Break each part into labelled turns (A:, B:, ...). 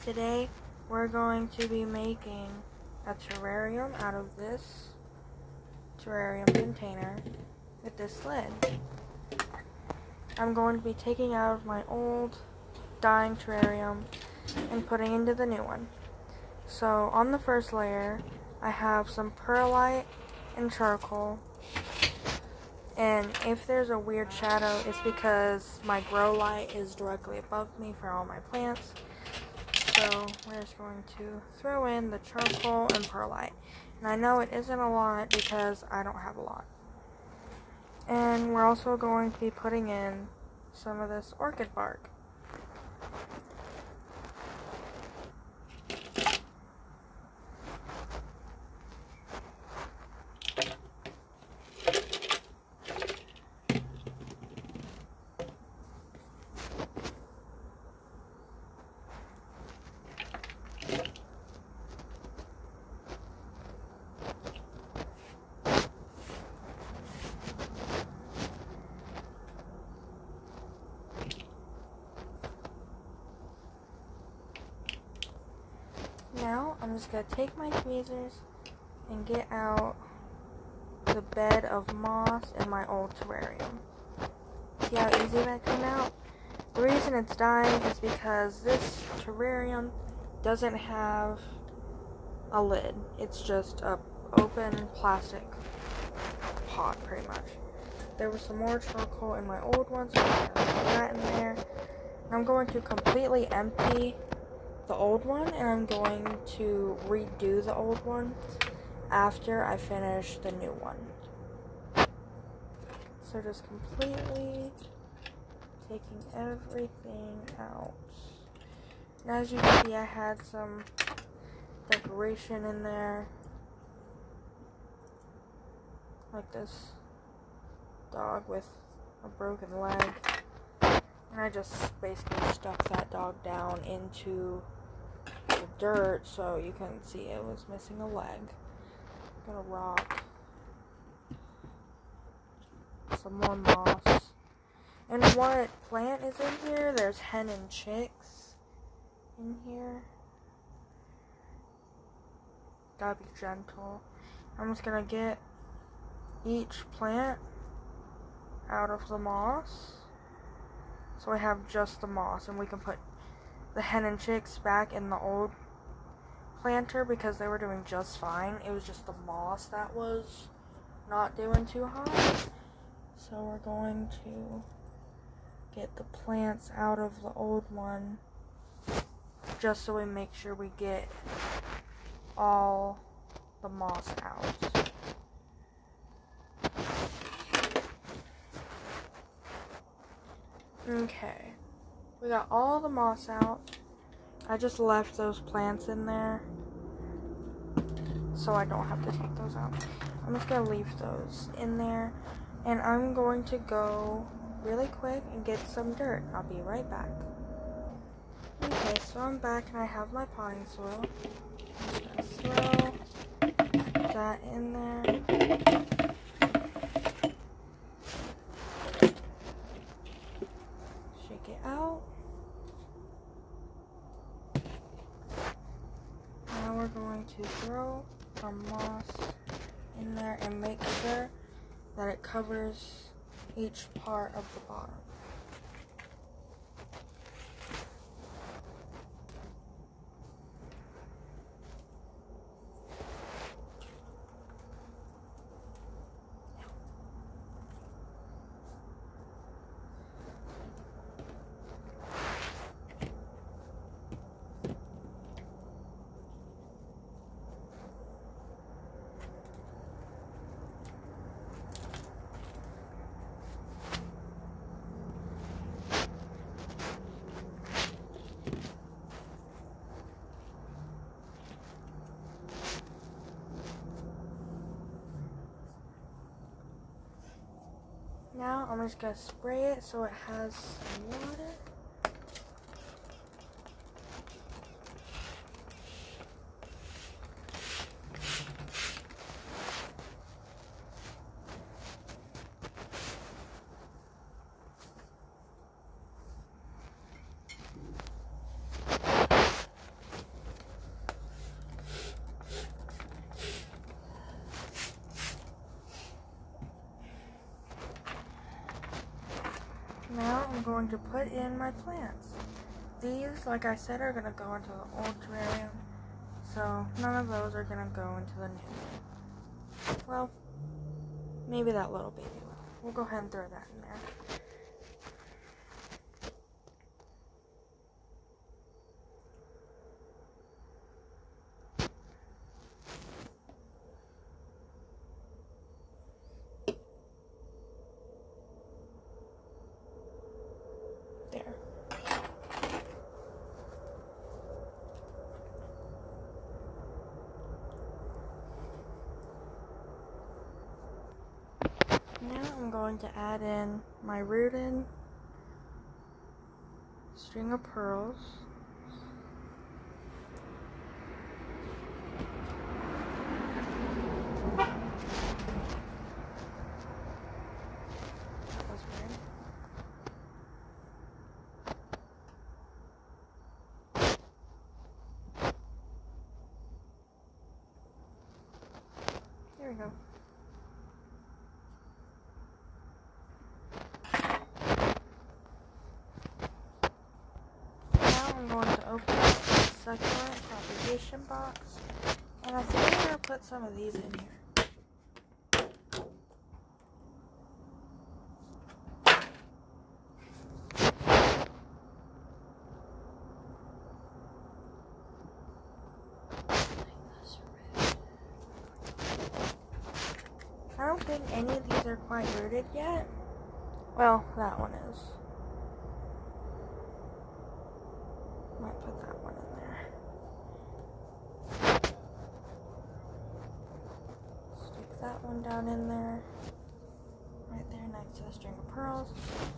A: Today we're going to be making a terrarium out of this terrarium container with this lid. I'm going to be taking out of my old dying terrarium and putting into the new one. So on the first layer I have some perlite and charcoal, and if there's a weird shadow it's because my grow light is directly above me for all my plants. So we're just going to throw in the charcoal and perlite. And I know it isn't a lot because I don't have a lot. And we're also going to be putting in some of this orchid bark. Now, I'm just going to take my tweezers and get out the bed of moss in my old terrarium. See how easy that came out? The reason it's dying is because this terrarium doesn't have a lid. It's just a open plastic pot, pretty much. There was some more charcoal in my old one, so I'm going to put that in there. And I'm going to completely empty the old one, and I'm going to redo the old one after I finish the new one. So just completely taking everything out. And as you can see, I had some decoration in there, like this dog with a broken leg. And I just basically stuck that dog down into the dirt so you couldn't see it was missing a leg. Got a rock. Some more moss. And what plant is in here? There's hen and chicks in here. Gotta be gentle. I'm just gonna get each plant out of the moss. So I have just the moss, and we can put the hen and chicks back in the old planter because they were doing just fine. It was just the moss that was not doing too hot. So we're going to get the plants out of the old one just so we make sure we get all the moss out. Okay, we got all the moss out. I just left those plants in there so I don't have to take those out. I'm just going to leave those in there, and I'm going to go really quick and get some dirt. I'll be right back. Okay, so I'm back and I have my potting soil. I'm just going to throw that in there. Out. Now we're going to throw our moss in there and make sure that it covers each part of the bottom. Now I'm just going to spray it so it has some water. going to put in my plants. These, like I said, are going to go into the old terrarium, so none of those are going to go into the new. Well, maybe that little baby will. We'll go ahead and throw that in there. There. Now I'm going to add in my rooted string of pearls. That was weird. There we go. I'm going to open up the succulent propagation box, and I think I'm going to put some of these in here. I don't think any of these are quite rooted yet. Well, that one is. Might put that one in there. Stick that one down in there. Right there next to the string of pearls.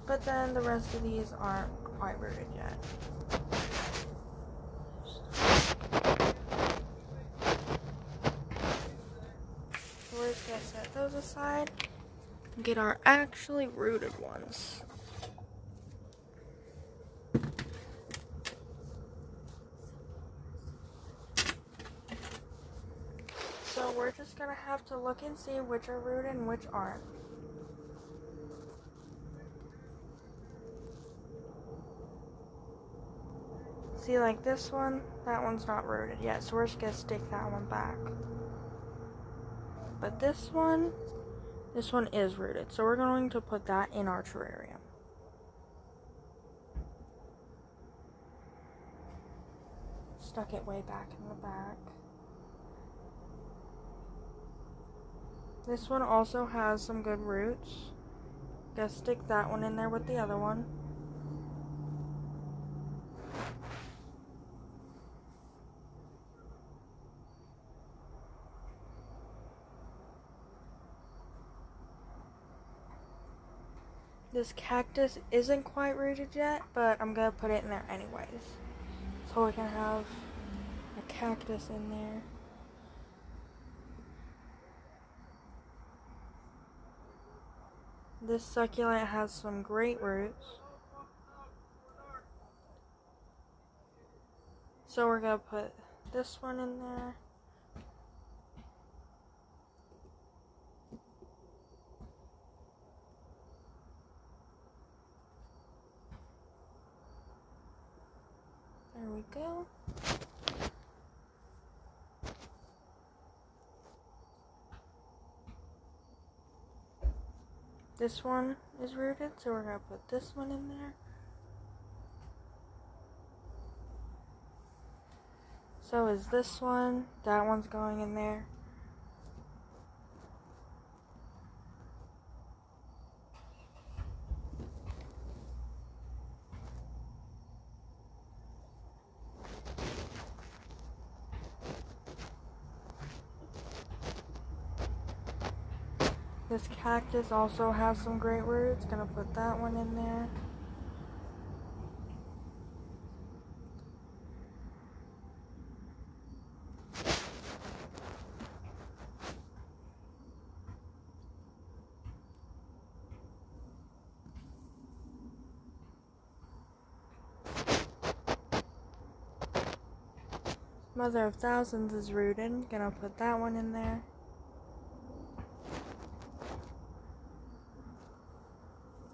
A: But then the rest of these aren't quite rooted yet. So we're just going to set those aside and get our actually rooted ones. So we're just going to have to look and see which are rooted and which aren't. See, like this one, that one's not rooted yet, so we're just going to stick that one back. But this one is rooted, so we're going to put that in our terrarium. Stuck it way back in the back. This one also has some good roots. Gotta stick that one in there with the other one. This cactus isn't quite rooted yet, but I'm gonna put it in there anyways. So we can have a cactus in there. This succulent has some great roots. So we're gonna put this one in there. There we go. This one is rooted, so we're going to put this one in there. So is this one. That one's going in there. This cactus also has some great roots. Gonna put that one in there. Mother of Thousands is rooted. Gonna put that one in there.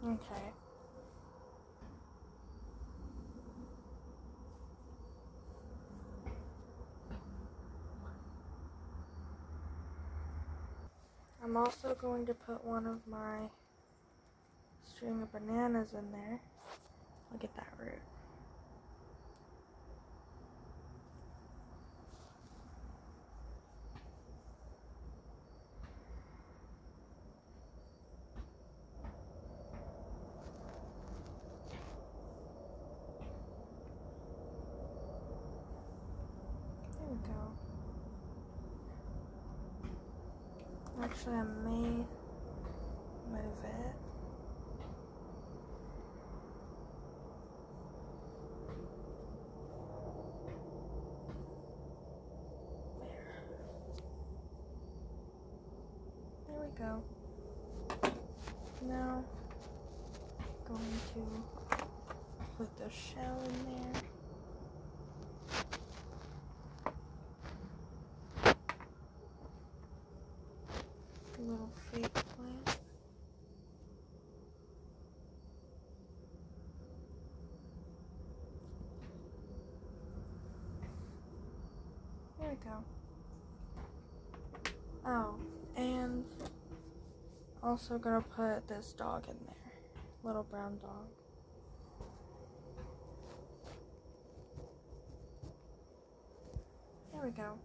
A: Okay. I'm also going to put one of my string of bananas in there. Look at that root. There we go. Actually, I may move it. There we go. Now, going to put the shell in there. A little fake plant. There we go. Oh, and also gonna put this dog in there. Little brown dog. There we go.